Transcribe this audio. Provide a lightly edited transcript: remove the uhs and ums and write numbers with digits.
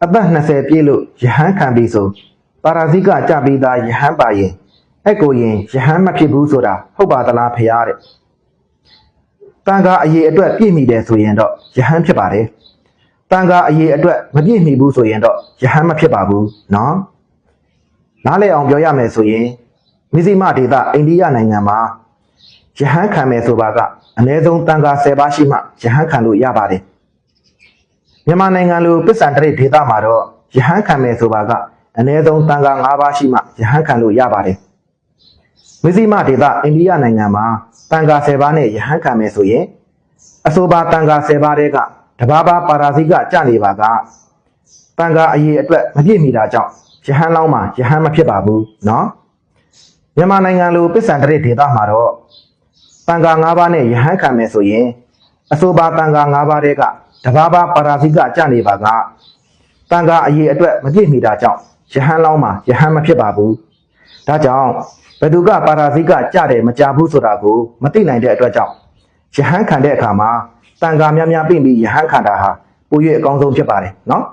အသက်20ပြည့်လို့ယဟန်ခံပြီဆိုပါရာဇိကကြပြီးသားယဟန်ပါရင်အဲ့ကိုရင်ယဟန်မဖြစ်ဘူးဆိုတာဟုတ်ပါသလားဖေရတဲ့တန်ခါအရေးအတွက်ပြည့်မီတယ်ဆိုရင်တော့ယဟန်ဖြစ်ပါတယ်တန်ခါအရေးအတွက်မပြည့်မီဘူးဆိုရင်တော့ယဟန်မဖြစ်ပါဘူးနော်နားလည်အောင်ပြောရမယ်ဆိုရင်မိဇိမဒေသအိန္ဒိယနိုင်ငံမှာယဟန်ခံမယ်ဆိုပါကအနည်းဆုံးတန်ခါ10ပါးရှိမှယဟန်ခံလို့ရပါတယ်မြန်မာနိုင်ငံလိုပစ္စံတရိတ်ဒေသမှာတော့ယဟန်ခံမယ်ဆိုပါကအနည်းဆုံးတန်ခါ9ပါးရှိမှယဟန်ခံလို့ရပါတယ်မိဇိမဒေသအိန္ဒိယနိုင်ငံမှာတန်ခါ10ပါးနဲ့ယဟန်ခံမယ်ဆိုရင်အဆိုပါတန်ခါ10ပါးတဲ့ကတဘာဘာပါရာဇိကကြနေပါကတန်ခါအရေးအတွက်မပြည့်မီတာကြောင့်ယဟန်လောင်းမှာယဟန်မဖြစ်ပါဘူးနော်မြန်မာနိုင်ငံလိုပစ္စံတရိတ်ဒေသမှာတော့တန်ခါ9ပါးနဲ့ယဟန်ခံမယ်ဆိုရင်အဆိုပါတန်ခါ9ပါးတဲ့ကတဘာဘာပါရာဇိကကြနေပါကတန်ခါအရေးအတွက်မပြည့်မီတာကြောင့်ယဟန်လောင်းမှာယဟန်မဖြစ်ပါဘူးဒါကြောင့်ဘယ်သူကပါရာဇိကကြတယ်မကြဘူးဆိုတာကိုမသိနိုင်တဲ့အတွက်ကြောင့်ယဟန်ခံတဲ့အခါမှာတန်ခါများများပြင်ပြီးယဟန်ခံတာဟာပို၍အကောင်းဆုံးဖြစ်ပါတယ်နော်